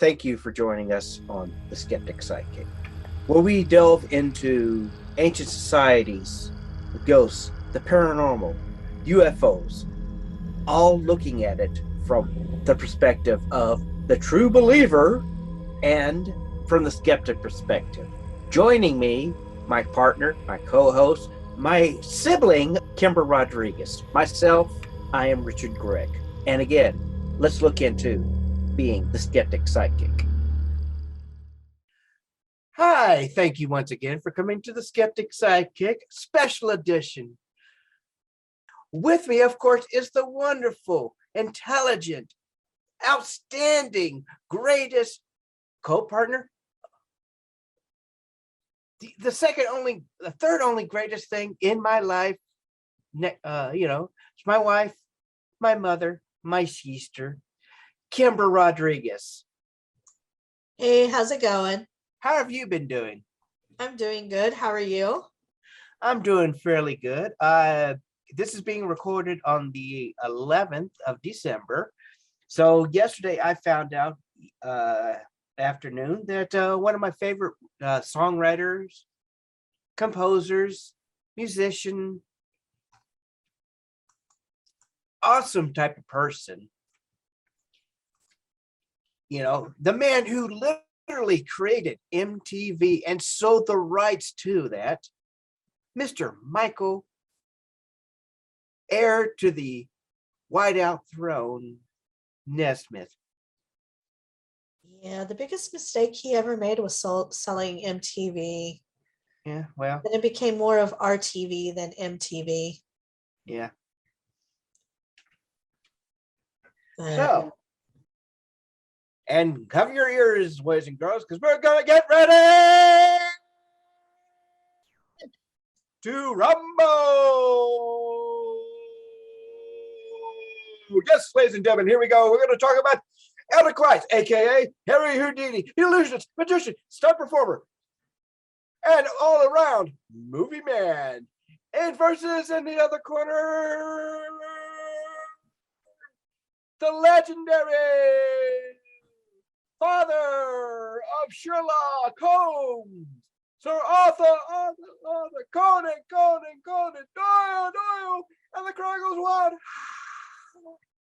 thank you for joining us on The Skeptic Sidekick, where we delve into ancient societies, the ghosts, the paranormal, UFOs, all looking at it from the perspective of the true believer and from the skeptic perspective. Joining me, my partner, my co-host, my sibling, Kimber Rodriguez. Myself, I am Richard Gregg. And again, let's look into being the skeptic sidekick. Hi, thank you once again for coming to the Skeptic Sidekick Special Edition. With me, of course, is the wonderful, intelligent, outstanding, greatest co-partner. The third only greatest thing in my life, it's my wife, my mother, my sister, Kimber Rodriguez. Hey, how's it going? How have you been doing? I'm doing good. How are you? I'm doing fairly good. This is being recorded on the 11th of December. So yesterday I found out afternoon that one of my favorite songwriters, composers, musician, awesome type of person, the man who literally created MTV and sold the rights to that, Mr. Michael, heir to the whiteout throne, Nesmith. Yeah, the biggest mistake he ever made was selling MTV. Yeah, well. Then it became more of RTV than MTV. Yeah. So, and cover your ears, boys and girls, because we're going to get ready to rumble. Yes, ladies and gentlemen, here we go. We're going to talk about Elder Christ, a.k.a. Harry Houdini, illusionist, magician, stunt performer, and all-around movie man. And versus in the other corner, the legendary father of Sherlock Holmes, Sir Arthur Conan Doyle, and the Chronicles One.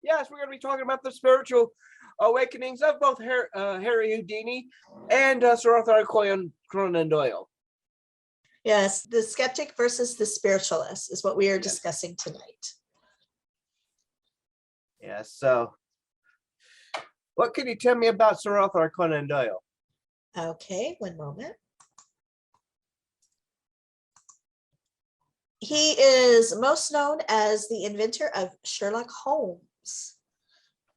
Yes, we're going to be talking about the spiritual awakenings of both Harry Houdini and Sir Arthur Conan Doyle. Yes, the skeptic versus the spiritualist is what we are discussing tonight. Yes, so what can you tell me about Sir Arthur Conan Doyle? Okay, one moment. He is most known as the inventor of Sherlock Holmes,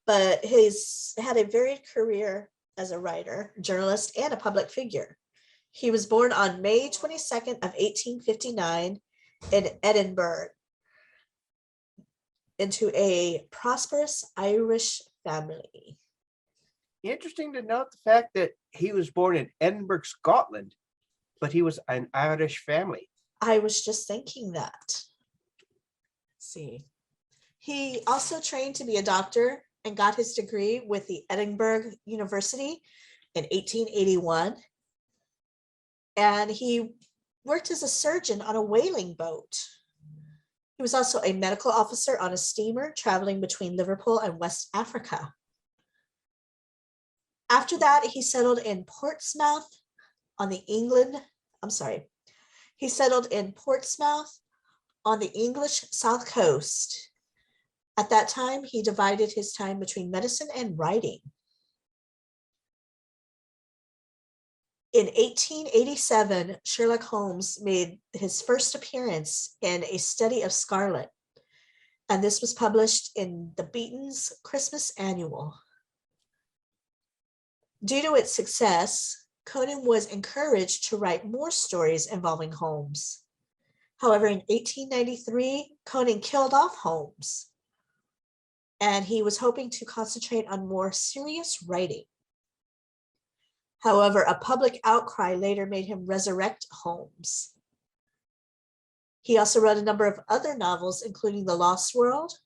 but he's had a varied career as a writer, journalist, and a public figure. He was born on May 22nd of 1859 in Edinburgh into a prosperous Irish family. Interesting to note the fact that he was born in Edinburgh, Scotland, but he was an Irish family. I was just thinking that. Let's see. He also trained to be a doctor and got his degree with the Edinburgh University in 1881. And he worked as a surgeon on a whaling boat. He was also a medical officer on a steamer traveling between Liverpool and West Africa. After that, he settled in Portsmouth on the English South Coast. At that time, he divided his time between medicine and writing. In 1887, Sherlock Holmes made his first appearance in A Study of Scarlet, and this was published in the Beaton's Christmas Annual. Due to its success, Conan was encouraged to write more stories involving Holmes. However, in 1893, Conan killed off Holmes, and he was hoping to concentrate on more serious writing. However, a public outcry later made him resurrect Holmes. He also wrote a number of other novels, including The Lost World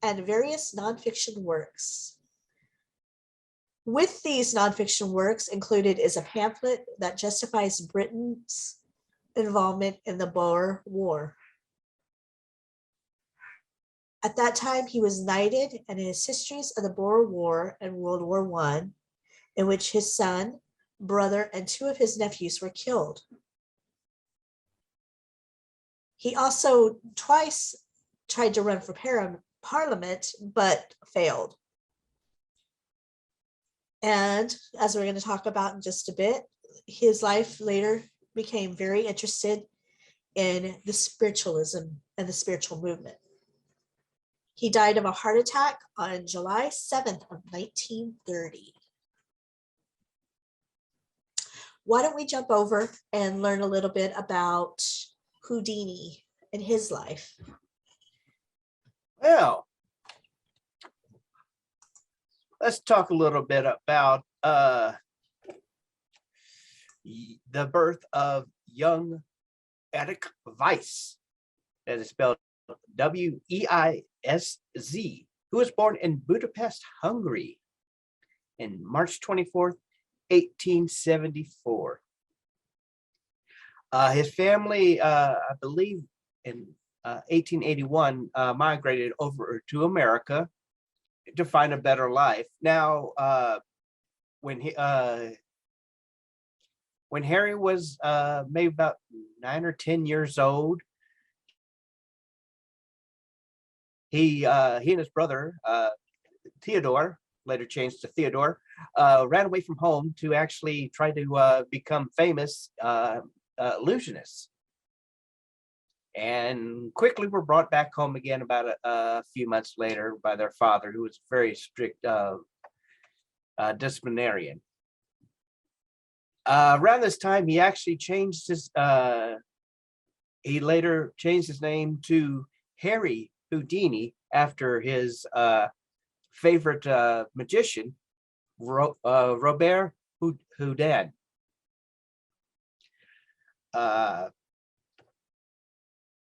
and various nonfiction works. With these nonfiction works included is a pamphlet that justifies Britain's involvement in the Boer War. At that time, he was knighted, and in his histories of the Boer War and World War I, in which his son, brother, and two of his nephews were killed. He also twice tried to run for parliament, but failed. And as we're going to talk about in just a bit, his life later became very interested in the spiritualism and the spiritual movement. He died of a heart attack on July 7th of 1930. Why don't we jump over and learn a little bit about Houdini and his life? Well, let's talk a little bit about the birth of young Eric Weiss, that is spelled W-E-I-S-Z, who was born in Budapest, Hungary, in March 24th, 1874. His family, I believe, in 1881, migrated over to America to find a better life. Now, when Harry was maybe about 9 or 10 years old, he and his brother Theodore, later changed to Theodore, ran away from home to actually try to become famous illusionists, and quickly were brought back home again about a few months later by their father, who was a very strict disciplinarian. Around this time, he actually changed his. He later changed his name to Harry Houdini after his favorite magician, Robert Houdin.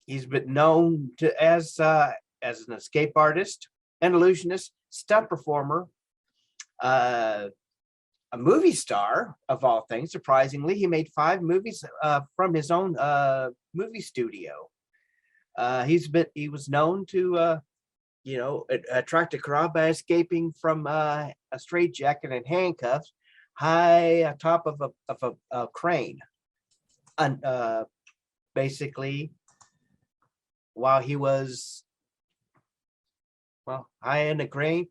He's been known to as an escape artist, an illusionist, stunt performer, a movie star of all things. Surprisingly, he made 5 movies from his own movie studio. He was known to attract a crowd by escaping from a straitjacket and handcuffs high atop of a crane. Basically, while he was high in the crane,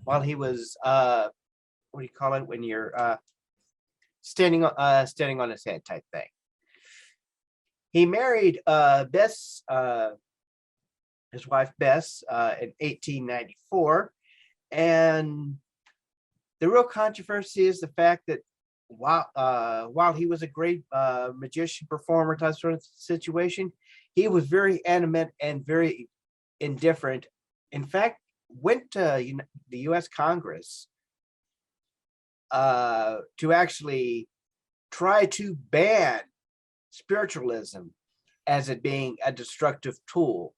while he was what do you call it when you're standing on his head type thing. He married Bess, his wife Bess, in 1894, and the real controversy is the fact that while he was a great magician, performer type sort of situation, he was very animate and very indifferent. In fact, went to the U.S. Congress to actually try to ban spiritualism as it being a destructive tool.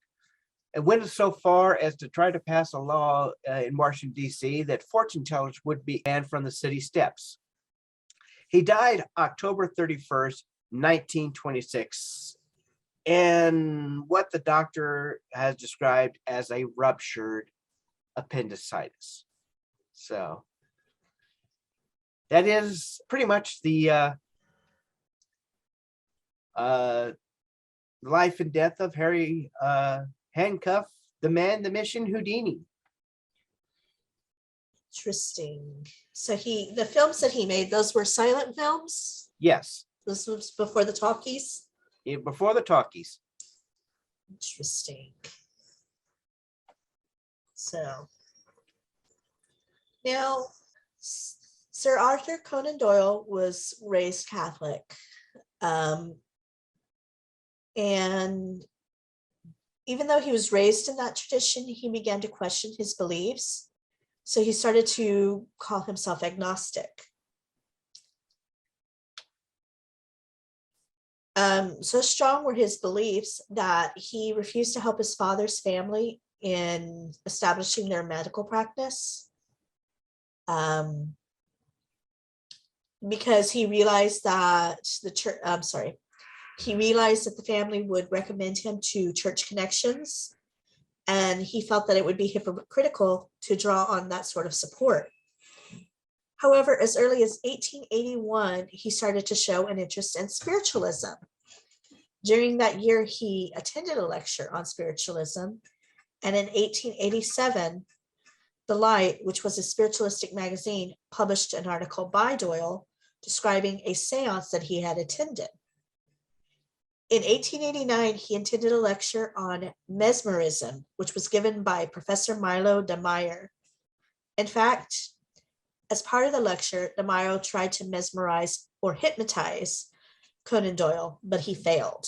It went so far as to try to pass a law in Washington, D.C. that fortune tellers would be banned from the city steps. He died October 31st, 1926, in what the doctor has described as a ruptured appendicitis. So that is pretty much the life and death of Harry Handcuff, the Man, the Mission, Houdini. Interesting. So the films that he made, those were silent films? Yes. This was before the talkies? Yeah, before the talkies. Interesting. So now, Sir Arthur Conan Doyle was raised Catholic. And even though he was raised in that tradition, he began to question his beliefs. So he started to call himself agnostic. So strong were his beliefs that he refused to help his father's family in establishing their medical practice. because he realized that the church, he realized that the family would recommend him to church connections, and he felt that it would be hypocritical to draw on that sort of support. However, as early as 1881, he started to show an interest in spiritualism. During that year, he attended a lecture on spiritualism, and in 1887, The Light, which was a spiritualistic magazine, published an article by Doyle describing a seance that he had attended. In 1889, he attended a lecture on mesmerism, which was given by Professor Milo de Meyer. In fact, as part of the lecture, de Meyer tried to mesmerize or hypnotize Conan Doyle, but he failed.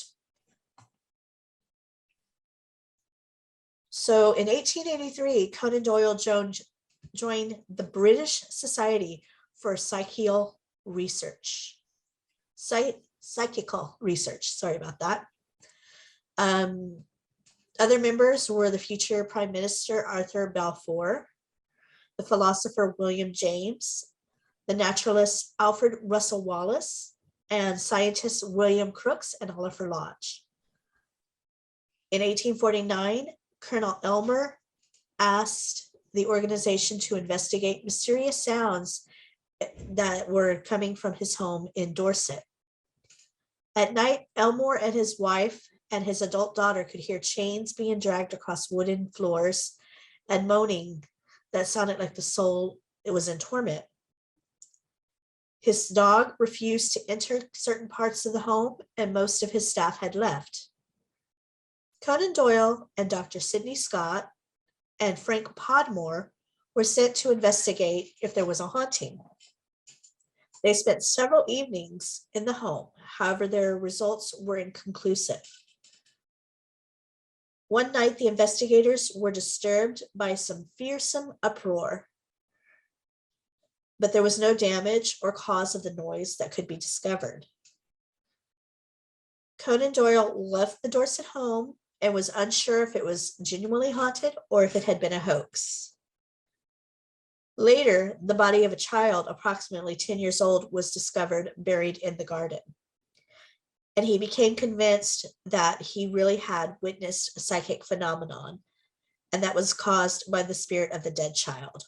So in 1883, Conan Doyle joined the British Society for Psychical Research. Psychical research, sorry about that. Other members were the future Prime Minister Arthur Balfour, the philosopher William James, the naturalist Alfred Russel Wallace, and scientists William Crookes and Oliver Lodge. In 1849, Colonel Elmer asked the organization to investigate mysterious sounds that were coming from his home in Dorset. At night, Elmore and his wife and his adult daughter could hear chains being dragged across wooden floors and moaning that sounded like the soul was in torment. His dog refused to enter certain parts of the home, and most of his staff had left. Conan Doyle and Dr. Sidney Scott and Frank Podmore were sent to investigate if there was a haunting. They spent several evenings in the home. However, their results were inconclusive. One night, the investigators were disturbed by some fearsome uproar, but there was no damage or cause of the noise that could be discovered. Conan Doyle left the Dorset home and was unsure if it was genuinely haunted or if it had been a hoax. Later, the body of a child approximately 10 years old was discovered buried in the garden. And he became convinced that he really had witnessed a psychic phenomenon, and that was caused by the spirit of the dead child.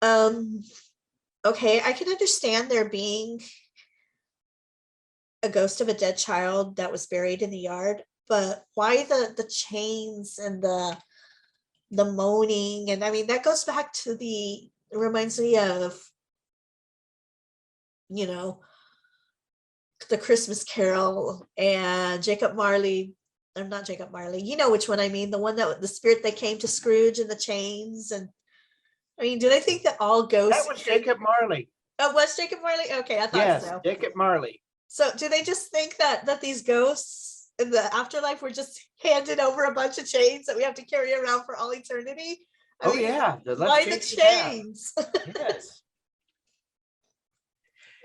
Okay, I can understand there being a ghost of a dead child that was buried in the yard, but why the chains and the moaning? And I mean, that goes back to it reminds me of, the Christmas Carol and Jacob Marley. I'm not Jacob Marley. You know which one I mean. The one that the spirit that came to Scrooge and the chains. And I mean, do they think that all ghosts? That was Jacob Marley. Oh, was Jacob Marley? Okay, I thought so. Jacob Marley. So do they just think that these ghosts in the afterlife were just handed over a bunch of chains that we have to carry around for all eternity? I mean, yeah. Why the chains? Yes.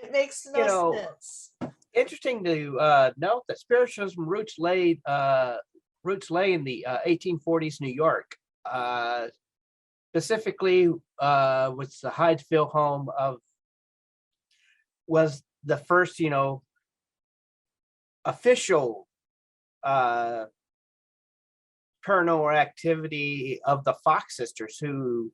It makes no sense. Interesting to note that spiritualism roots lay in the 1840s New York, specifically with the Hydesville home was the first official paranormal activity of the Fox sisters, who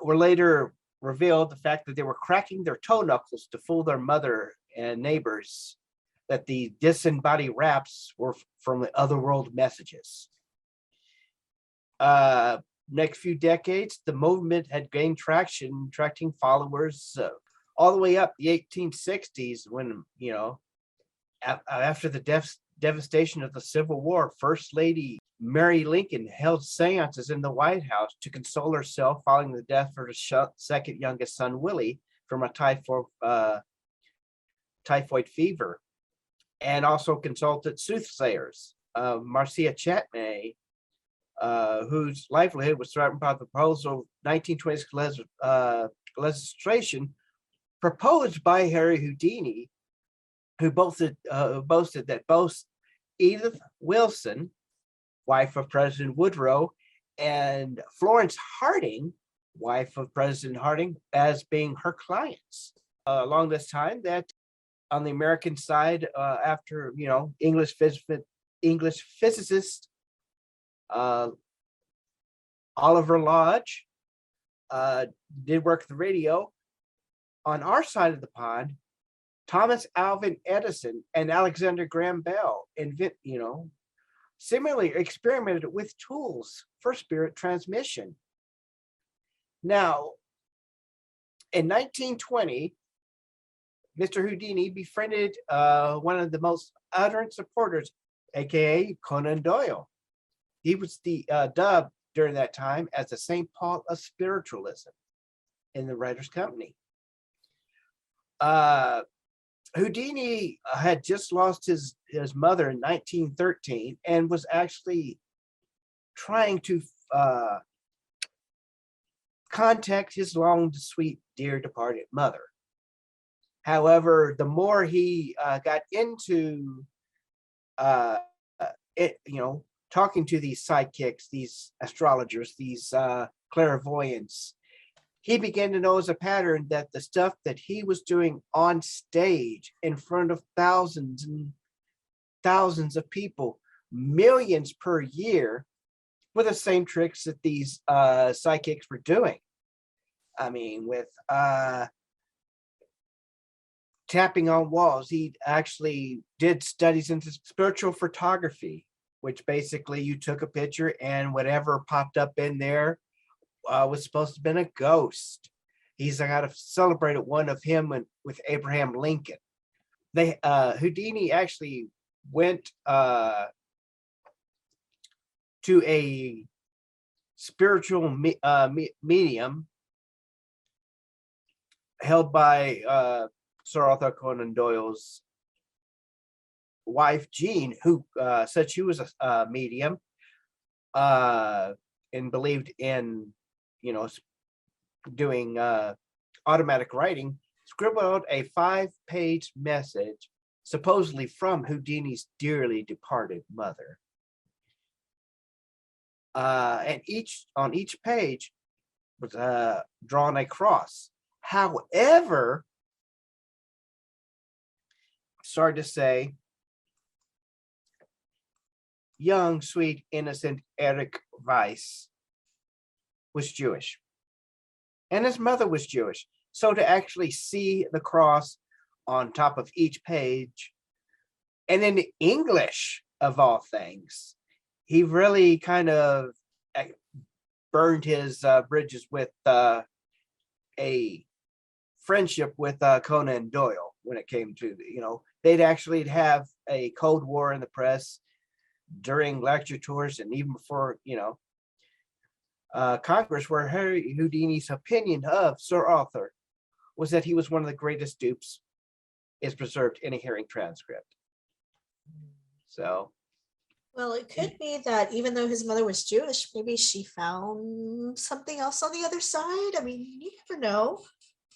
were later revealed the fact that they were cracking their toe knuckles to fool their mother and neighbors that the disembodied raps were from the otherworld messages. Next few decades, the movement had gained traction, attracting followers all the way up the 1860s when, after the devastation of the Civil War, First Lady Mary Lincoln held seances in the White House to console herself following the death of her second youngest son, Willie, from a typhoid fever, and also consulted soothsayers. Marcia Chatmay, whose livelihood was threatened by the proposal of 1920s legislation proposed by Harry Houdini, who boasted that both Edith Wilson, wife of President Woodrow, and Florence Harding wife of President Harding, as being her clients. Along this time, that on the American side, after English physicist Oliver Lodge did work the radio. On our side of the pond, Thomas Alvin Edison and Alexander Graham Bell similarly experimented with tools for spirit transmission. Now, in 1920, Mr. Houdini befriended one of the most ardent supporters, aka Conan Doyle. He was dubbed during that time as the St. Paul of spiritualism in the Writers' Company. Houdini had just lost his mother in 1913 and was actually trying to contact his long, sweet, dear departed mother. However, the more he got into talking to these psychics, these astrologers, these clairvoyants, he began to know as a pattern that the stuff that he was doing on stage in front of thousands and thousands of people, millions per year, were the same tricks that these psychics were doing. I mean, with tapping on walls. He actually did studies into spiritual photography, which basically you took a picture and whatever popped up in there was supposed to have been a ghost. He's got a celebrated one of him with Abraham Lincoln. Houdini actually went to a spiritual medium held by Sir Arthur Conan Doyle's wife, Jean, who said she was a medium and believed in, doing automatic writing, scribbled out a 5-page message, supposedly from Houdini's dearly departed mother. And on each page was drawn a cross. However, sorry to say, young, sweet, innocent Eric Weiss was Jewish. And his mother was Jewish. So to actually see the cross on top of each page, and in English of all things, he really kind of burned his bridges with a friendship with Conan Doyle when it came to, they'd actually have a Cold War in the press during lecture tours and even before, Congress, where Harry Houdini's opinion of Sir Arthur was that he was one of the greatest dupes is preserved in a hearing transcript. So. Well, it could be that even though his mother was Jewish, maybe she found something else on the other side. I mean, you never know.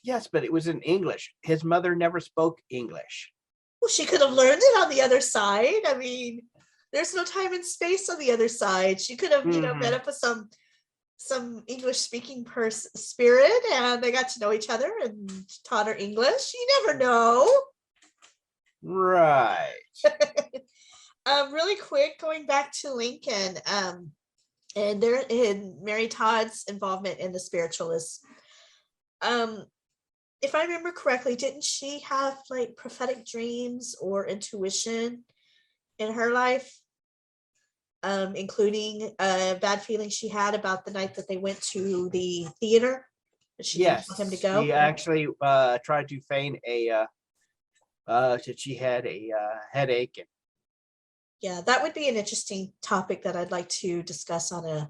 Yes, but it was in English. His mother never spoke English. Well, she could have learned it on the other side. I mean, there's no time and space on the other side. She could have, met up with some English-speaking spirit, and they got to know each other and taught her English. You never know. Right. Really quick, going back to Lincoln, and there in Mary Todd's involvement in the spiritualists. If I remember correctly, didn't she have like prophetic dreams or intuition in her life, including a bad feeling she had about the night that they went to the theater? She didn't want him to go. She actually tried to feign that she had a headache. Yeah, that would be an interesting topic that I'd like to discuss on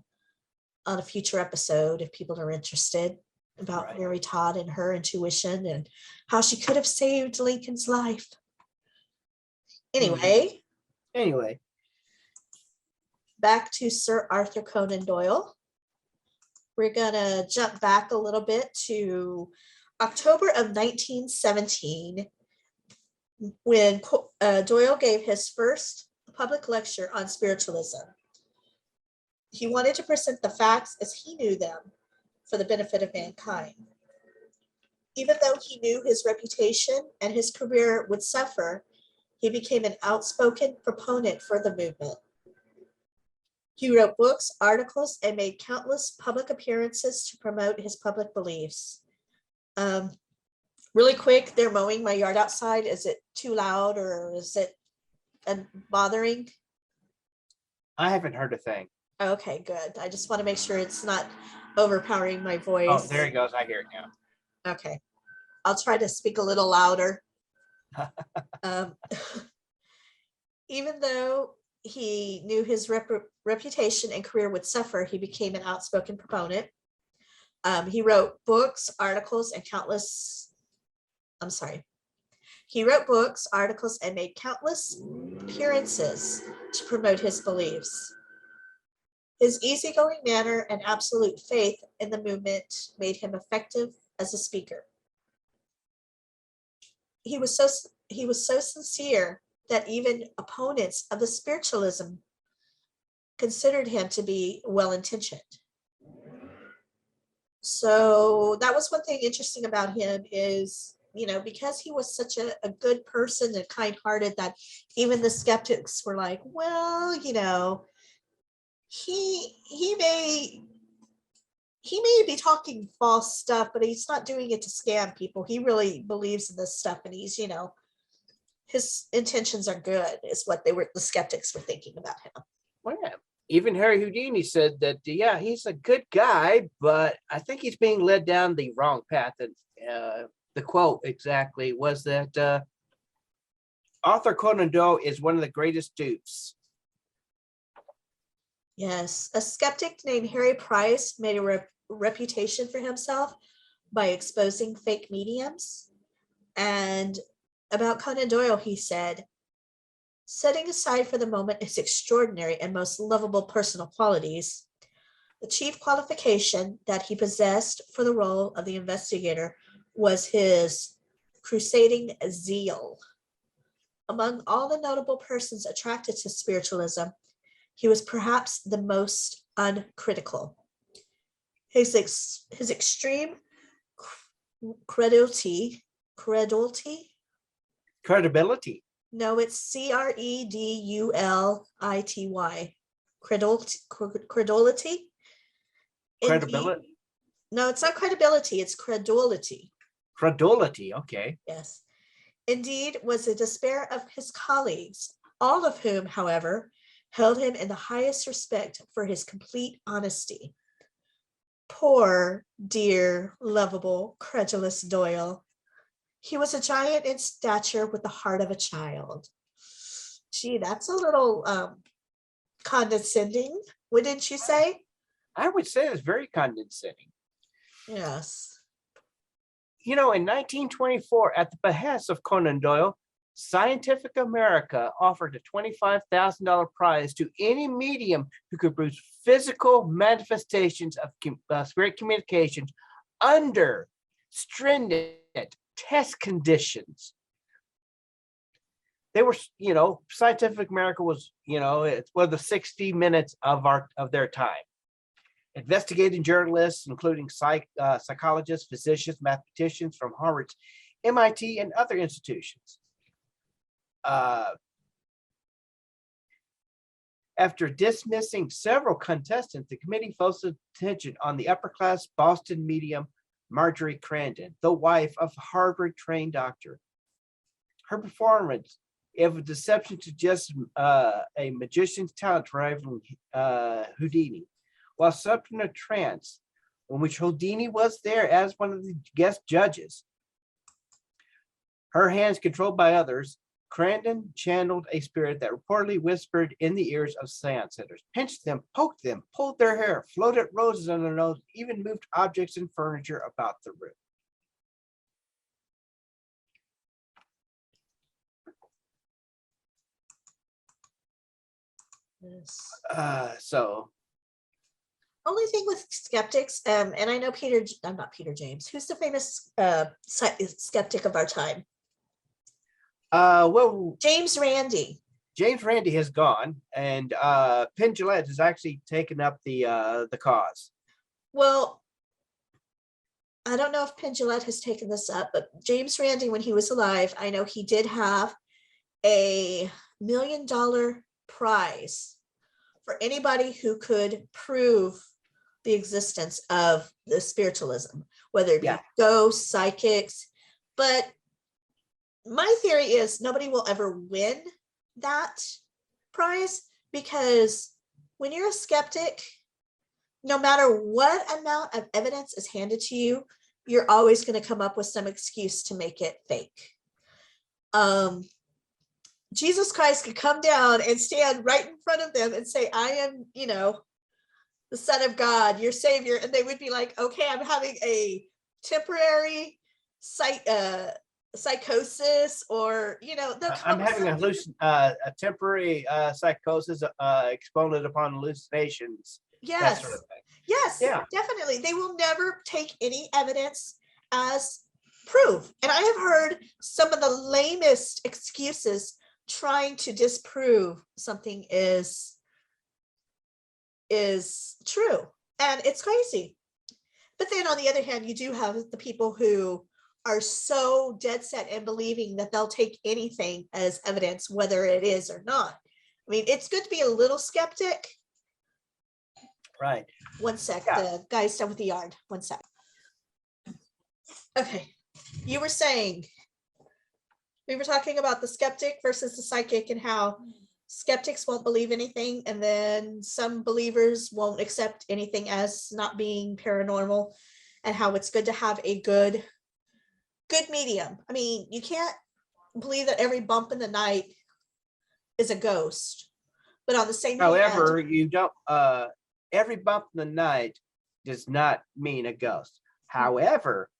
a future episode if people are interested, about right. Mary Todd and her intuition and how she could have saved Lincoln's life. Anyway, back to Sir Arthur Conan Doyle. We're gonna jump back a little bit to October of 1917, when Doyle gave his first public lecture on spiritualism. He wanted to present the facts as he knew them for the benefit of mankind. Even though he knew his reputation and his career would suffer, he became an outspoken proponent for the movement. He wrote books, articles, and made countless public appearances to promote his public beliefs. Really quick, they're mowing my yard outside. Is it too loud or is it bothering? I haven't heard a thing. Okay, good. I just want to make sure it's not overpowering my voice. Oh, there it goes. I hear it now. Okay. I'll try to speak a little louder. Even though he knew his reputation and career would suffer, he became an outspoken proponent. He wrote books, articles, and He wrote books, articles, and made countless appearances to promote his beliefs. His easygoing manner and absolute faith in the movement made him effective as a speaker. He was so sincere that even opponents of the spiritualism considered him to be well-intentioned. So that was one thing interesting about him is, because he was such a good person and kind-hearted that even the skeptics were like, well, he may be talking false stuff, but he's not doing it to scam people. He really believes in this stuff, and he's, his intentions are good, is what the skeptics were thinking about him. Well, yeah. Even Harry Houdini said that, yeah, he's a good guy, but I think he's being led down the wrong path. And the quote exactly was that author Conan Doyle is one of the greatest dupes. Yes, a skeptic named Harry Price made a reputation for himself by exposing fake mediums. And about Conan Doyle, he said, setting aside for the moment his extraordinary and most lovable personal qualities, the chief qualification that he possessed for the role of the investigator was his crusading zeal. Among all the notable persons attracted to spiritualism, he was perhaps the most uncritical. His extreme credibility. No, it's credulity. Credulity. Credibility? No, it's not credibility, it's credulity. Credulity, okay. Yes. Indeed, was the despair of his colleagues, all of whom, however, held him in the highest respect for his complete honesty. Poor, dear, lovable, credulous Doyle. He was a giant in stature with the heart of a child. Gee, that's a little condescending, wouldn't you say? I would say it's very condescending. Yes. In 1924, at the behest of Conan Doyle, Scientific America offered a $25,000 prize to any medium who could produce physical manifestations of spirit communications under stringent test conditions. They were, Scientific America was, it's one of the 60 minutes of their time. Investigating journalists, including psychologists, physicians, mathematicians from Harvard, MIT, and other institutions. After dismissing several contestants, the committee focused attention on the upper-class Boston medium Marjorie Crandon, the wife of a Harvard-trained doctor. Her performance of deception suggests a magician's talent rivaling Houdini. While swept in a trance, in which Houdini was there as one of the guest judges, her hands controlled by others, Crandon channeled a spirit that reportedly whispered in the ears of seance sitters, pinched them, poked them, pulled their hair, floated roses on their nose, even moved objects and furniture about the room. Yes. Only thing with skeptics, and I know I'm not Peter James. Who's the famous skeptic of our time? James Randi. James Randi has gone, and Penn Jillette has actually taken up the cause. Well, I don't know if Pendulette has taken this up, but James Randi, when he was alive, I know he did have a $1 million prize for anybody who could prove the existence of the spiritualism, whether it be Yeah. ghosts, psychics. But my theory is nobody will ever win that prize, because when you're a skeptic, no matter what amount of evidence is handed to you, you're always going to come up with some excuse to make it fake. Jesus Christ could come down and stand right in front of them and say, I am, the Son of God, your Savior. And they would be like, okay, I'm having a temporary psychosis, or, I'm having a temporary psychosis exponent upon hallucinations. Yes. That sort of thing. Yes, Yeah. definitely. They will never take any evidence as proof. And I have heard some of the lamest excuses trying to disprove something is true. And it's crazy. But then on the other hand, you do have the people who are so dead set in believing that they'll take anything as evidence, whether it is or not. I mean, it's good to be a little skeptic. Right. One sec, Yeah. the guy's done with the yard. One sec. Okay, you were saying, we were talking about the skeptic versus the psychic, and how skeptics won't believe anything, and then some believers won't accept anything as not being paranormal, and how it's good to have a good medium. I mean, you can't believe that every bump in the night is a ghost, but on the same However, hand, you don't every bump in the night does not mean a ghost. However,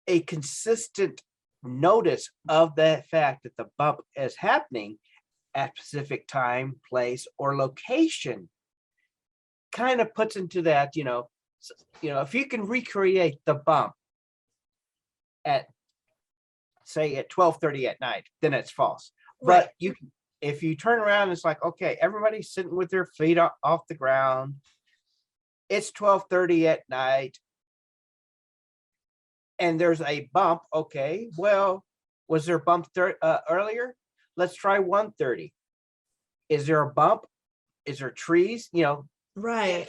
a consistent notice of the fact that the bump is happening at specific time, place, or location kind of puts into that, if you can recreate the bump at, say, at 12:30 at night, then it's false. right. But you can, if you turn around, it's like, okay, everybody's sitting with their feet off the ground. It's 12:30 at night, and there's a bump. Okay, well, was there a bump earlier? Let's try 1:30. Is there a bump? Is there trees? Right.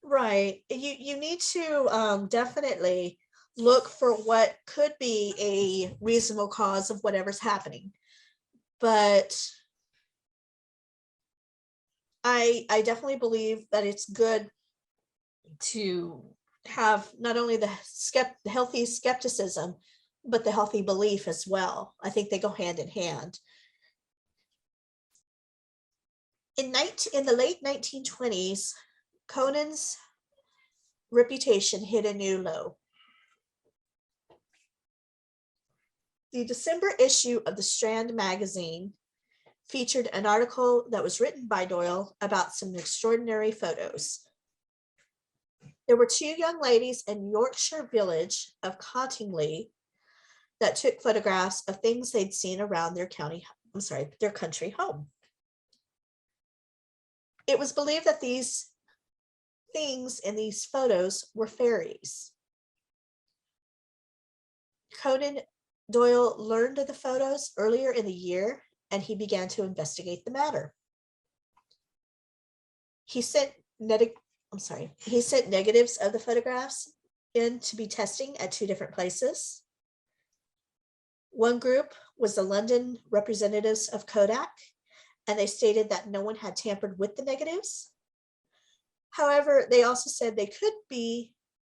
Right. You need to definitely look for what could be a reasonable cause of whatever's happening. But I definitely believe that it's good to have not only the healthy skepticism, but the healthy belief as well. I think they go hand in hand. In the late 1920s, Conan's reputation hit a new low. The December issue of the Strand magazine featured an article that was written by Doyle about some extraordinary photos. There were two young ladies in Yorkshire village of Cottingley that took photographs of things they'd seen around their country home. It was believed that these things in these photos were fairies. Conan Doyle learned of the photos earlier in the year, and he began to investigate the matter. He sent negatives of the photographs in to be testing at two different places. One group was the London representatives of Kodak, and they stated that no one had tampered with the negatives. However, they also said they could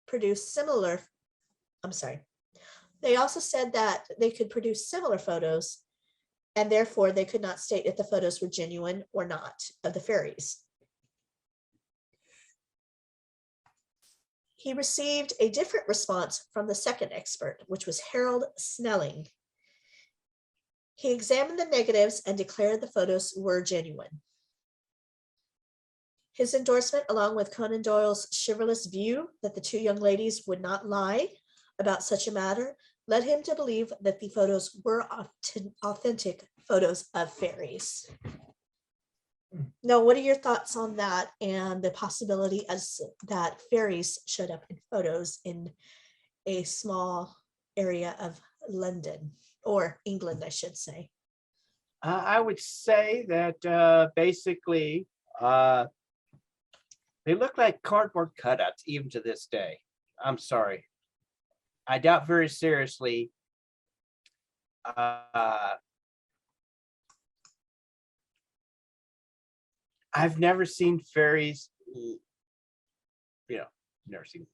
produce similar photos, and therefore they could not state if the photos were genuine or not of the fairies. He received a different response from the second expert, which was Harold Snelling. He examined the negatives and declared the photos were genuine. His endorsement, along with Conan Doyle's chivalrous view that the two young ladies would not lie about such a matter, led him to believe that the photos were authentic photos of fairies. No, what are your thoughts on that and the possibility as that fairies showed up in photos in a small area of London or England, I should say? I would say that basically they look like cardboard cutouts even to this day. I'm sorry. I doubt very seriously I've never seen fairies, never seen,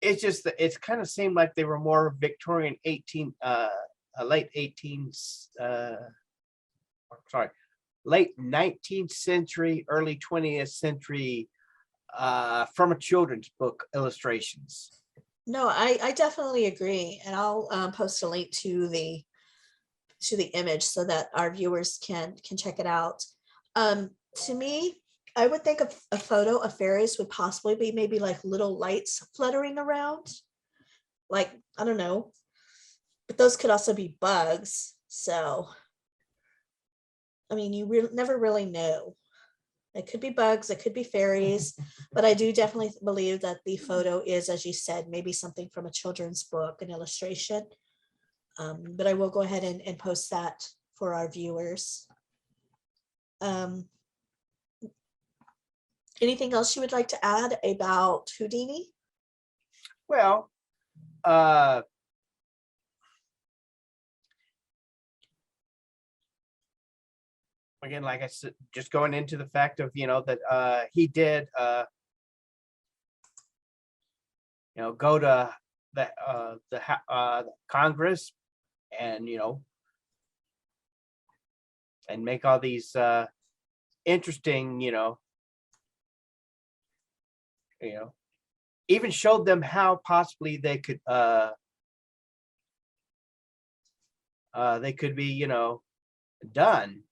it's just that it's kind of seemed like they were more Victorian 18, late 18s, sorry, late 19th century, early 20th century, from a children's book illustrations. No, I definitely agree, and I'll post a link to the image so that our viewers can check it out. To me, I would think of a photo of fairies would possibly be maybe like little lights fluttering around, like I don't know, but those could also be bugs. So, I mean, you never really know. It could be bugs, it could be fairies, but I do definitely believe that the photo is, as you said, maybe something from a children's book, an illustration. But I will go ahead and post that for our viewers. Anything else you would like to add about Houdini? Well, again, like I said, just going into the fact of, that he did, go to the Congress and, and make all these interesting, even showed them how possibly they could be, done.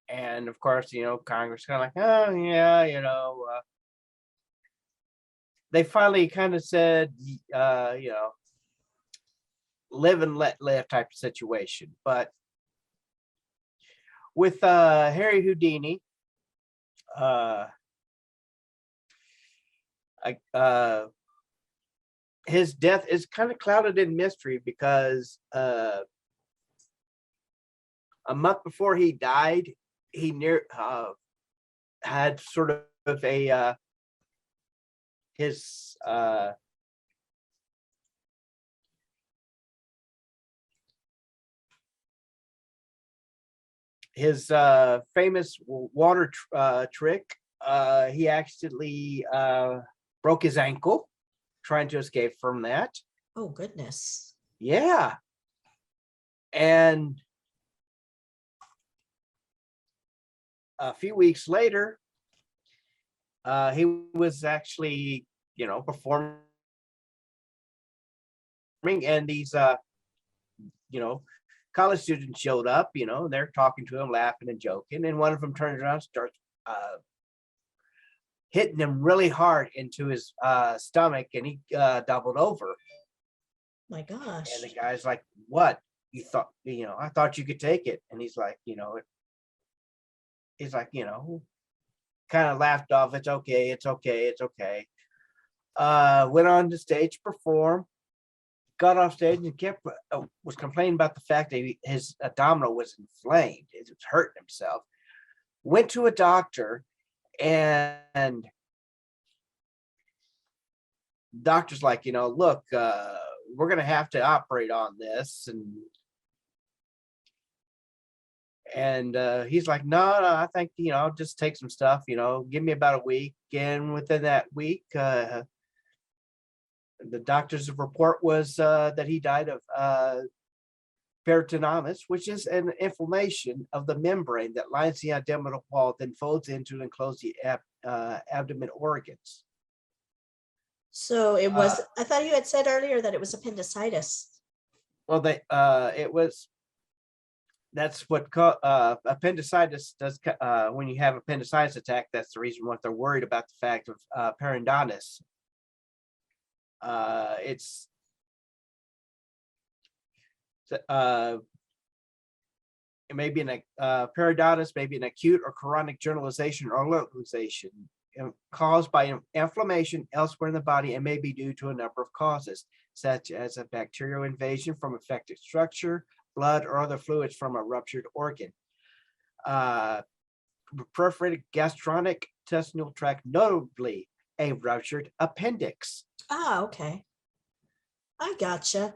And of course, Congress kind of like, oh yeah, they finally kind of said, live and let live type of situation. But with Harry Houdini, his death is kind of clouded in mystery because a month before he died, he had sort of a his famous water trick. He accidentally broke his ankle trying to escape from that. Oh, goodness. Yeah. And a few weeks later, he was actually, performing, and these, college students showed up, and they're talking to him, laughing and joking, and one of them turns around and starts hitting him really hard into his stomach, and he doubled over. My gosh. And the guy's like, what? You thought, I thought you could take it. And he's like, kind of laughed off. It's okay. It's okay. It's okay. Went on the stage, performed, got off stage and kept was complaining about the fact that his abdominal was inflamed. It was hurting himself. Went to a doctor, and doctor's like, look, we're gonna have to operate on this, and he's like, no, I think I'll just take some stuff, give me about a week. And within that week, the doctor's report was that he died of peritonitis, which is an inflammation of the membrane that lines the abdominal wall, then folds into and encloses the abdomen organs. So it was, I thought you had said earlier that it was appendicitis. Well, that's what appendicitis does. When you have appendicitis attack, that's the reason what they're worried about, the fact of peritonitis. It's it may be an periodontitis, maybe an acute or chronic generalization or localization caused by inflammation elsewhere in the body and may be due to a number of causes, such as a bacterial invasion from affected structure, blood, or other fluids from a ruptured organ. Perforated gastrointestinal tract, notably a ruptured appendix. Ah, okay. I gotcha.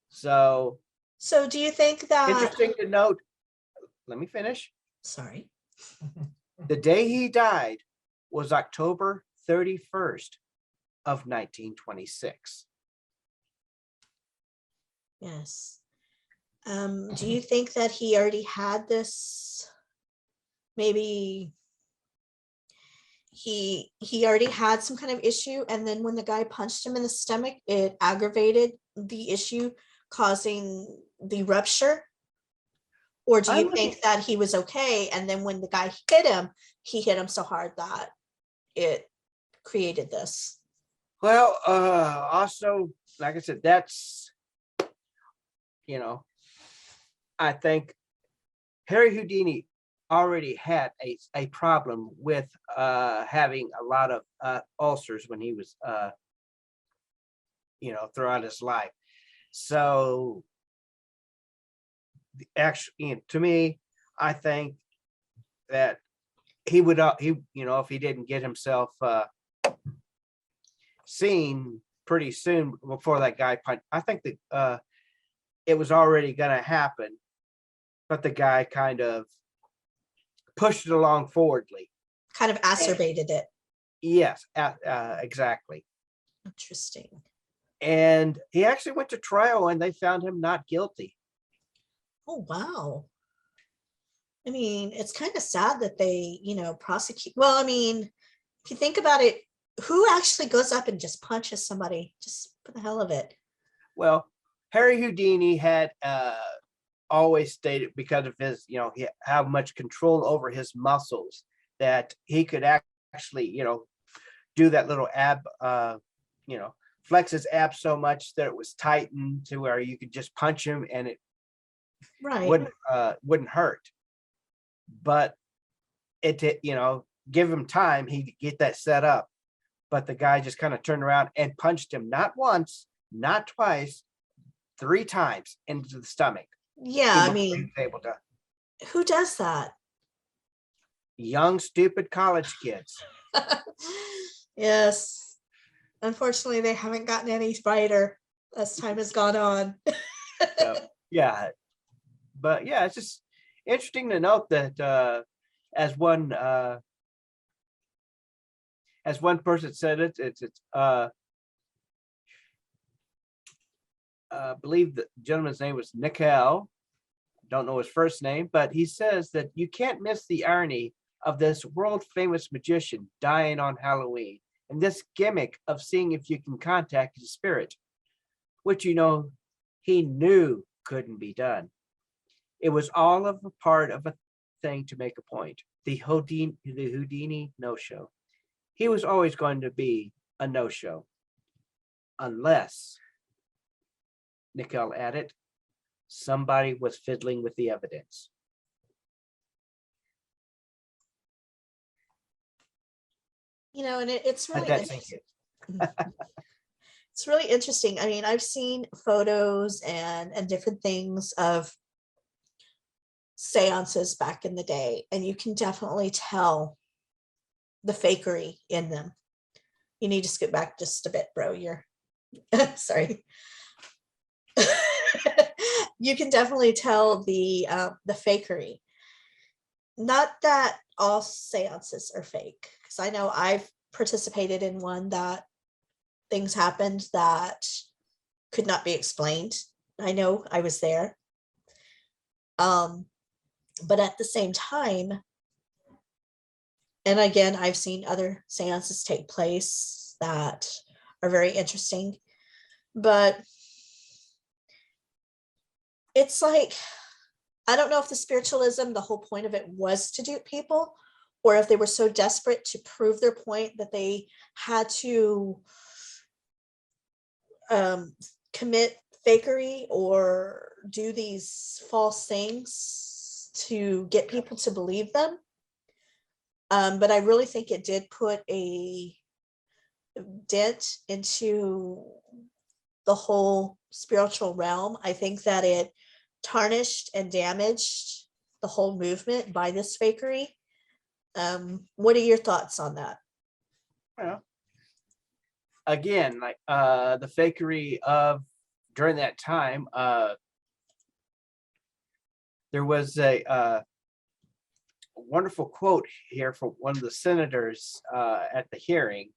So So do you think that, interesting to note, let me finish. sorry. The day he died was October 31st of 1926. Yes. Do you think that he already had this? Maybe he already had some kind of issue, and then when the guy punched him in the stomach, it aggravated the issue, causing the rupture? Or do I'm you looking, think that he was okay, and then when the guy hit him, he hit him so hard that it created this? well, also, like I said, that's, you know, I think Harry Houdini already had a problem with having a lot of ulcers when he was, throughout his life. So actually, to me, I think that he would, if he didn't get himself seen pretty soon before that guy punched, I think that it was already going to happen, but the guy kind of pushed it along forwardly. Kind of acerbated it. Yes, exactly. Interesting. And he actually went to trial and they found him not guilty. Oh, wow. I mean, it's kind of sad that they, prosecute. Well, I mean, if you think about it, who actually goes up and just punches somebody just for the hell of it? Well, Harry Houdini had always stated, because of his, how much control over his muscles, that he could actually, do that little ab, flex his abs so much that it was tightened to where you could just punch him and it Right. wouldn't hurt. But give him time, he'd get that set up. But the guy just kind of turned around and punched him not once, not twice, 3 times into the stomach. Yeah, I mean, able to. who does that? Young, stupid college kids. Yes. Unfortunately, they haven't gotten any brighter as time has gone on. So, yeah. But yeah, it's just interesting to note that as one person said it, it's I believe the gentleman's name was Nickel. Don't know his first name, but he says that you can't miss the irony of this world famous magician dying on Halloween and this gimmick of seeing if you can contact his spirit, which he knew couldn't be done. It was all of a part of a thing to make a point. The Houdini no-show. He was always going to be a no-show, unless, Nickel added, somebody was fiddling with the evidence. And it's really interesting. It. It's really interesting. I mean, I've seen photos and different things of seances back in the day, and you can definitely tell the fakery in them. You need to scoot back just a bit, bro. You're sorry. You can definitely tell the fakery. Not that all seances are fake, because I know I've participated in one that things happened that could not be explained. I know I was there. But at the same time, and again, I've seen other seances take place that are very interesting, but it's like, I don't know if the spiritualism, the whole point of it was to dupe people, or if they were so desperate to prove their point that they had to commit fakery or do these false things to get people to believe them. But I really think it did put a dent into the whole spiritual realm. I think that it tarnished and damaged the whole movement by this fakery. What are your thoughts on that? Well, again, like the fakery of during that time, there was a wonderful quote here from one of the senators at the hearing.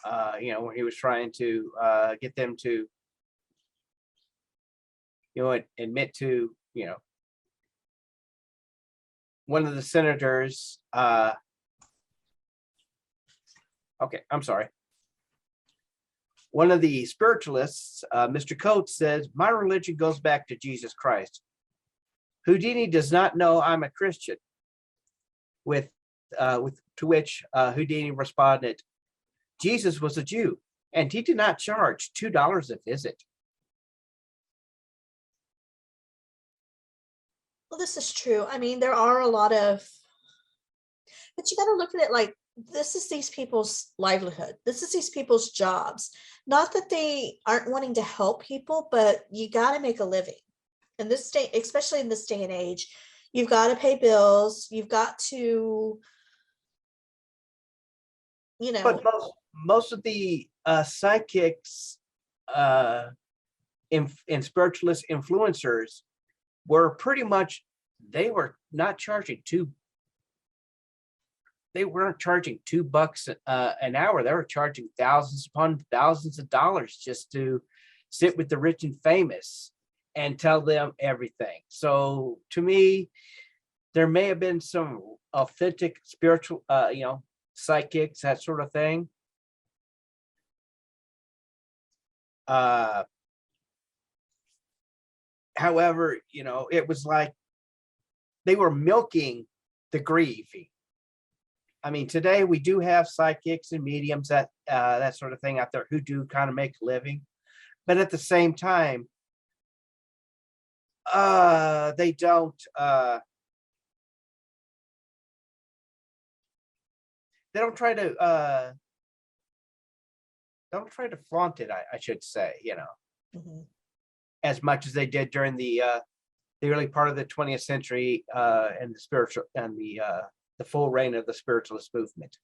When he was trying to get them to, admit to, one of the senators. Okay, I'm sorry. One of the spiritualists, Mr. Coates, says, "My religion goes back to Jesus Christ. Houdini does not know I'm a Christian." To which Houdini responded, "Jesus was a Jew, and he did not charge $2 a visit." Well, this is true. I mean, there are a lot of, but you got to look at it like this is these people's livelihood. This is these people's jobs. Not that they aren't wanting to help people, but you got to make a living. In this state, especially in this day and age, you've got to pay bills. You've got to, But most of the psychics and spiritualist influencers were pretty much, they were not charging they weren't charging $2 an hour. They were charging thousands upon thousands of dollars just to sit with the rich and famous and tell them everything. So to me, there may have been some authentic spiritual, psychics, that sort of thing. However, it was like they were milking the grieving. I mean, today we do have psychics and mediums, that sort of thing out there who do kind of make a living, but at the same time, they don't try to flaunt it. I should say, Mhm. as much as they did during the early part of the 20th century and the spiritual and the full reign of the spiritualist movement.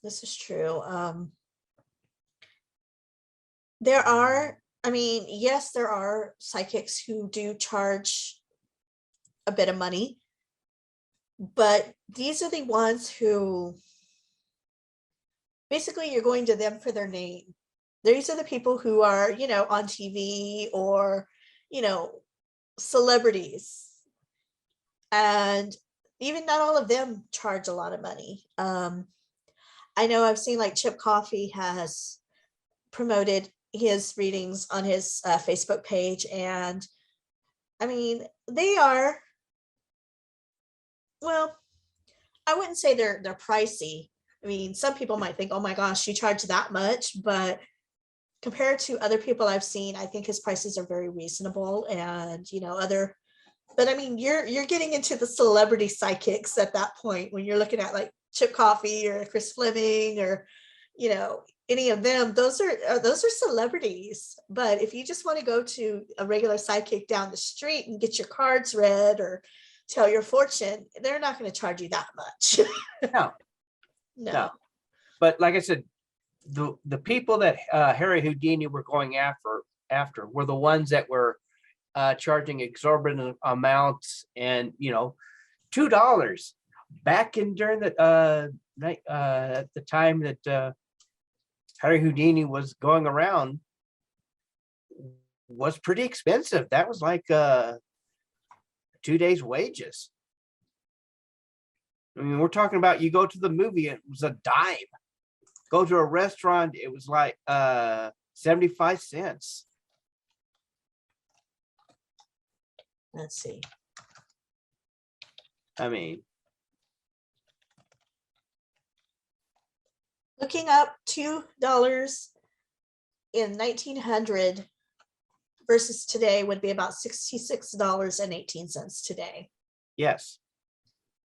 This is true. There are, I mean, yes, there are psychics who do charge a bit of money, but these are the ones who basically you're going to them for their name. These are the people who are, on TV or, celebrities. And even not all of them charge a lot of money. I know I've seen like Chip Coffey has promoted his readings on his Facebook page. And I mean, they are, well, I wouldn't say they're pricey. I mean, some people might think, oh my gosh, you charge that much, but compared to other people I've seen, I think his prices are very reasonable. And but I mean, you're getting into the celebrity psychics at that point when you're looking at like Chip Coffey or Chris Fleming or any of them. Those are celebrities. But if you just want to go to a regular psychic down the street and get your cards read or tell your fortune, they're not going to charge you that much. No. But like I said, the people that Harry Houdini were going after were the ones that were charging exorbitant amounts, and $2 back in during the at the time that Harry Houdini was going around was pretty expensive. That was like 2 days' wages. I mean, we're talking about, you go to the movie, it was a dime. Go to a restaurant, it was like 75 cents. Let's see. I mean, Looking up $2 in 1900 versus today would be about $66.18 today. Yes,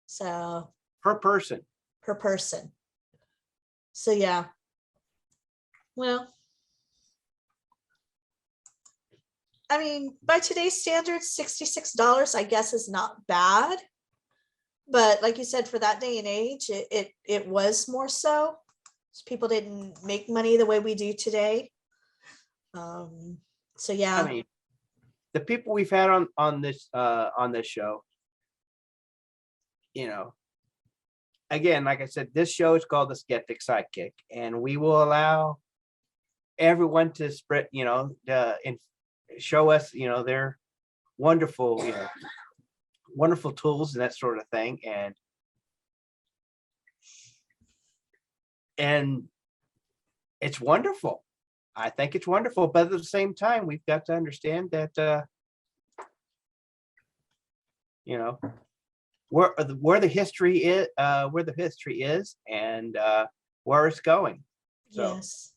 So per person. per person. So yeah. Well, I mean, by today's standards, $66, I guess, is not bad. But like you said, for that day and age, it was more so. People didn't make money the way we do today. So yeah. I mean, the people we've had on this show, you know, again, like I said, this show is called the Skeptic Sidekick, and we will allow everyone to spread, and show us, their wonderful, wonderful tools and that sort of thing, and it's wonderful. I think it's wonderful, but at the same time, we've got to understand that where the history is, and where it's going. So. Yes.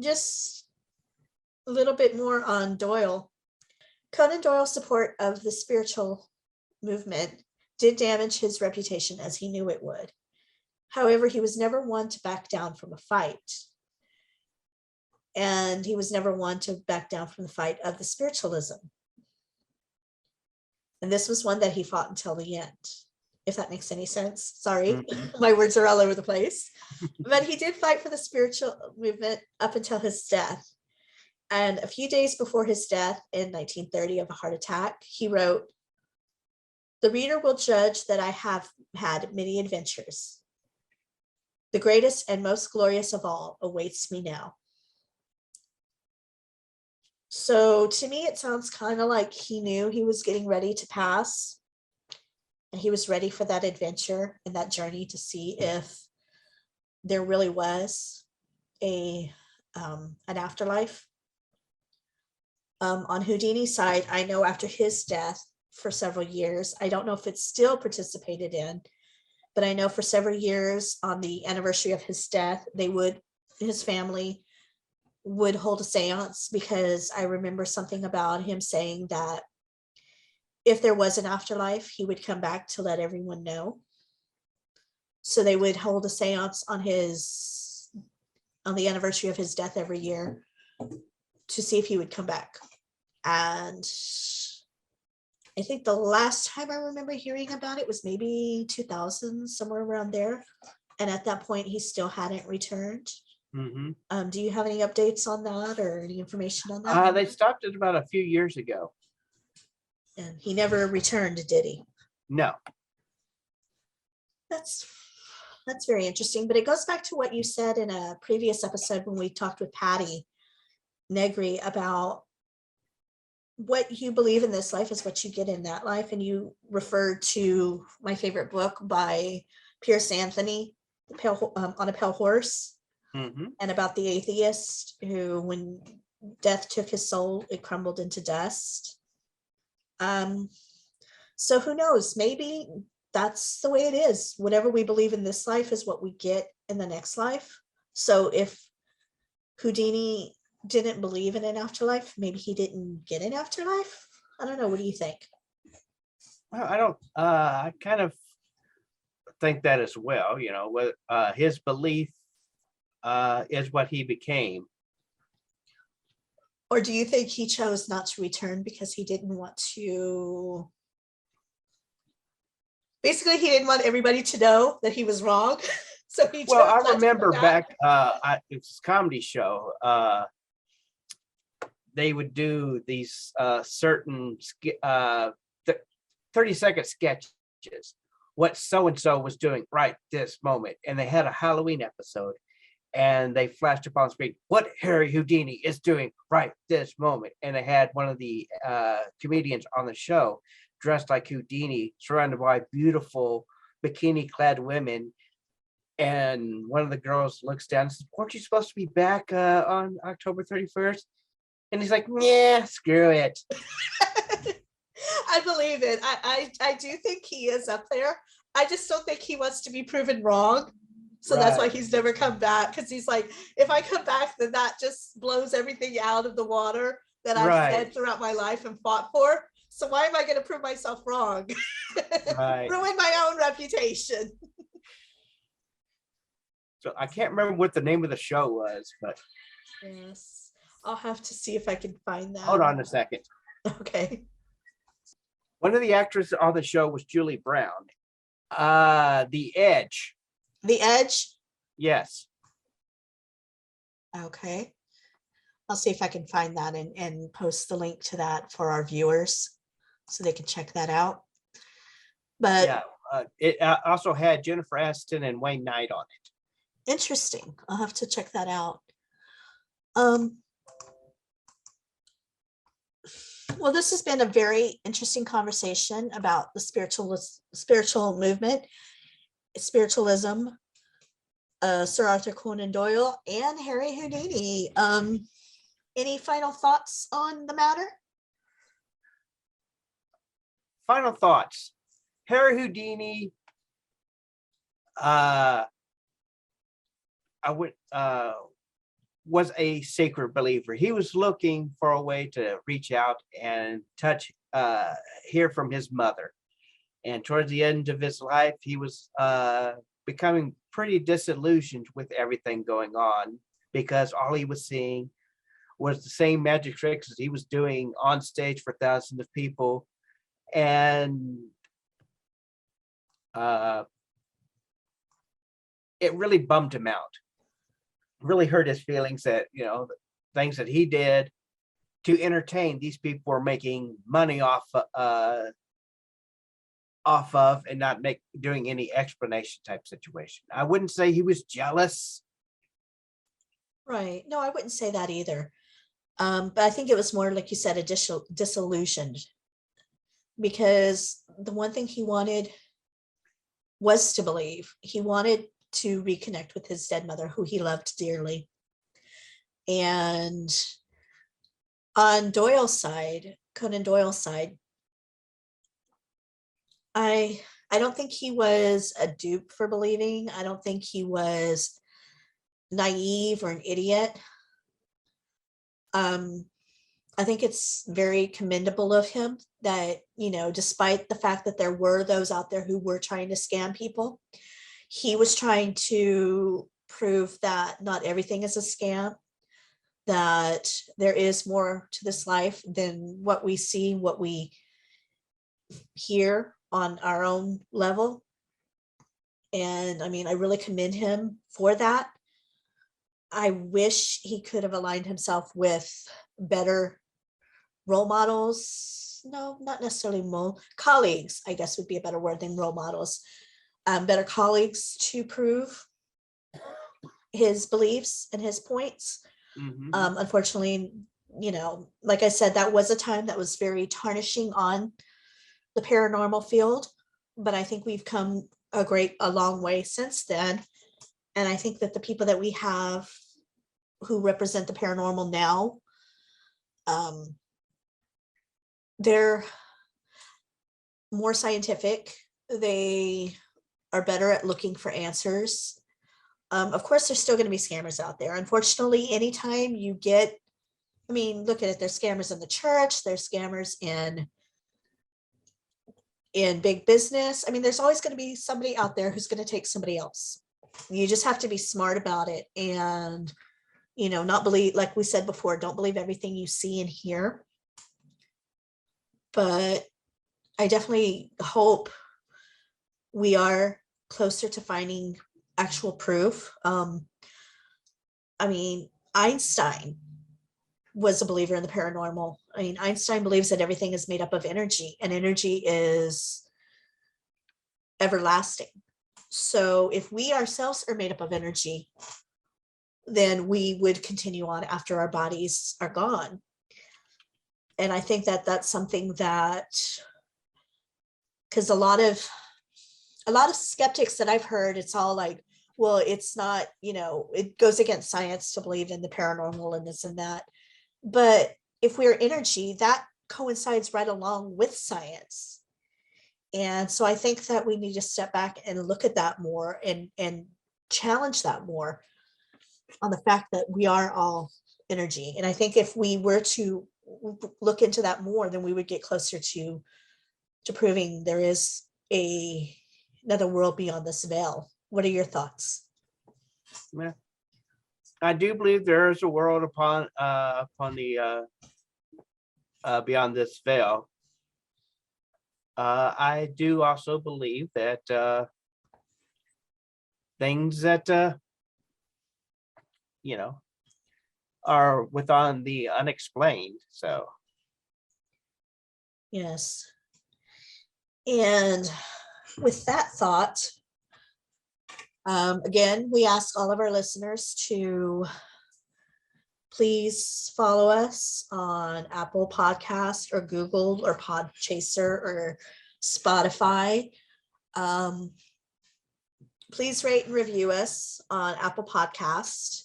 Just a little bit more on Doyle. Conan Doyle's support of the spiritual movement did damage his reputation, as he knew it would. However, he was never one to back down from a fight. And he was never one to back down from the fight of the spiritualism. And this was one that he fought until the end, if that makes any sense. Sorry, my words are all over the place. But he did fight for the spiritual movement up until his death. And a few days before his death in 1930 of a heart attack, he wrote, "The reader will judge that I have had many adventures. The greatest and most glorious of all awaits me now." So to me, it sounds kind of like he knew he was getting ready to pass, and he was ready for that adventure and that journey to see if there really was an afterlife. On Houdini's side, I know after his death for several years, I don't know if it's still participated in, but I know for several years on the anniversary of his death, his family would hold a seance, because I remember something about him saying that if there was an afterlife, he would come back to let everyone know. So they would hold a seance on the anniversary of his death every year to see if he would come back. And I think the last time I remember hearing about it was maybe 2000, somewhere around there. And at that point, he still hadn't returned. Mm-hmm. Do you have any updates on that or any information on that? They stopped it about a few years ago. And he never returned, did he? No. That's very interesting. But it goes back to what you said in a previous episode when we talked with Patty Negri about what you believe in this life is what you get in that life. And you referred to my favorite book by Pierce Anthony, On a Pale Horse. Mm-hmm. And about the atheist who, when death took his soul, it crumbled into dust. So who knows? Maybe that's the way it is. Whatever we believe in this life is what we get in the next life. So if Houdini didn't believe in an afterlife, maybe he didn't get an afterlife. I don't know. What do you think? Well, I don't. I kind of think that as well. His belief is what he became. Or do you think he chose not to return because he didn't want to? Basically, he didn't want everybody to know that he was wrong. So he. Well, I remember back. It's a comedy show. They would do these certain 30-second sketches. What so and so was doing right this moment, and they had a Halloween episode. And they flashed up on screen what Harry Houdini is doing right this moment. And they had one of the comedians on the show dressed like Houdini, surrounded by beautiful bikini-clad women. And one of the girls looks down and says, "Weren't you supposed to be back on October 31st? And he's like, "Yeah, screw it." I believe it. I do think he is up there. I just don't think he wants to be proven wrong. So that's why Right. he's never come back, because he's like, if I come back, then that just blows everything out of the water that I've Right. fed throughout my life and fought for. So why am I going to prove myself wrong? Right. Ruin my own reputation. So I can't remember what the name of the show was, but Yes. I'll have to see if I can find that. hold on a second. Okay. One of the actresses on the show was Julie Brown. The Edge. The Edge. Yes. Okay. I'll see if I can find that and post the link to that for our viewers so they can check that out. But Yeah. It also had Jennifer Aniston and Wayne Knight on it. interesting. I'll have to check that out. Well, this has been a very interesting conversation about the spiritual movement, spiritualism, Sir Arthur Conan Doyle, and Harry Houdini. Any final thoughts on the matter? Final thoughts. Harry Houdini. I would was a sacred believer. He was looking for a way to reach out and touch, hear from his mother. And towards the end of his life, he was becoming pretty disillusioned with everything going on, because all he was seeing was the same magic tricks that he was doing on stage for thousands of people. And it really bummed him out. Really hurt his feelings that, you know, the things that he did to entertain these people were making money off of and not doing any explanation type situation. I wouldn't say he was jealous. Right. No, I wouldn't say that either. But I think it was more, like you said, disillusioned, because the one thing he wanted was to believe. He wanted to reconnect with his dead mother, who he loved dearly. And on Doyle's side, Conan Doyle's side, I don't think he was a dupe for believing. I don't think he was naive or an idiot. I think it's very commendable of him that, you know, despite the fact that there were those out there who were trying to scam people, he was trying to prove that not everything is a scam, that there is more to this life than what we see, what we hear on our own level. And I mean, I really commend him for that. I wish he could have aligned himself with better role models. No, not necessarily colleagues, I guess would be a better word than role models. Better colleagues to prove his beliefs and his points. Mm-hmm. Unfortunately, you know, like I said, that was a time that was very tarnishing on the paranormal field, but I think we've come a long way since then. And I think that the people that we have who represent the paranormal now, they're more scientific. They are better at looking for answers. Of course, there's still going to be scammers out there. Unfortunately, anytime you get, I mean, look at it, there's scammers in the church, there's scammers in big business. I mean, there's always going to be somebody out there who's going to take somebody else. You just have to be smart about it and, you know, not believe, like we said before, don't believe everything you see and hear. But I definitely hope we are closer to finding actual proof. I mean, Einstein was a believer in the paranormal. I mean, Einstein believes that everything is made up of energy, and energy is everlasting. So if we ourselves are made up of energy, then we would continue on after our bodies are gone. And I think that that's something that, because a lot of skeptics that I've heard, it's all like, well, it's not, you know, it goes against science to believe in the paranormal and this and that. But if we're energy, that coincides right along with science. And so I think that we need to step back and look at that more and challenge that more on the fact that we are all energy. And I think if we were to look into that more, then we would get closer to proving there is another world beyond this veil. What are your thoughts? Yeah. I do believe there is a world upon the beyond this veil. I do also believe that things that are within the unexplained. So Yes. And with that thought, again, we ask all of our listeners to please follow us on Apple Podcast or Google or Podchaser or Spotify. Please rate and review us on Apple Podcast.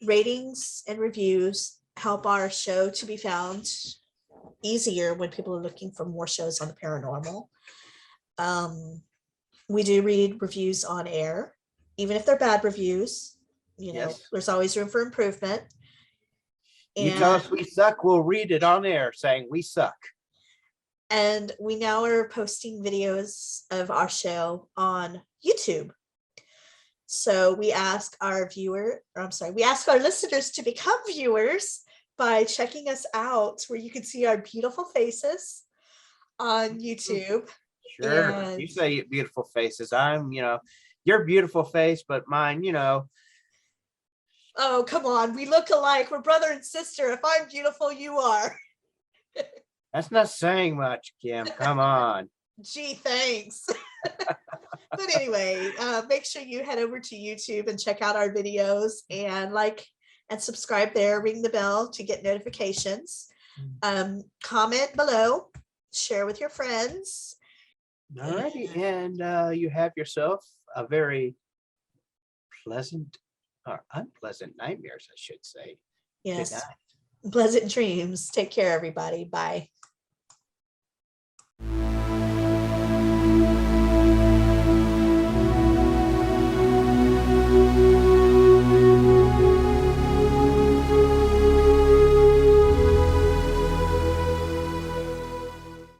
Ratings and reviews help our show to be found easier when people are looking for more shows on the paranormal. We do read reviews on air, even if they're bad reviews. yes. There's always room for improvement. You tell us we suck, we'll read it on air saying we suck. And we now are posting videos of our show on YouTube. So we ask our listeners to become viewers by checking us out, where you can see our beautiful faces on YouTube. Sure. And you say beautiful faces. I'm, your beautiful face, but mine, oh, come on. We look alike. We're brother and sister. If I'm beautiful, you are. That's not saying much, Kim. Come on. Gee, thanks. But anyway, make sure you head over to YouTube and check out our videos and like and subscribe there. Ring the bell to get notifications. Comment below. Share with your friends. All righty. And you have yourself a very pleasant or unpleasant nightmares, I should say. Yes. Good night. Pleasant dreams. Take care, everybody. Bye.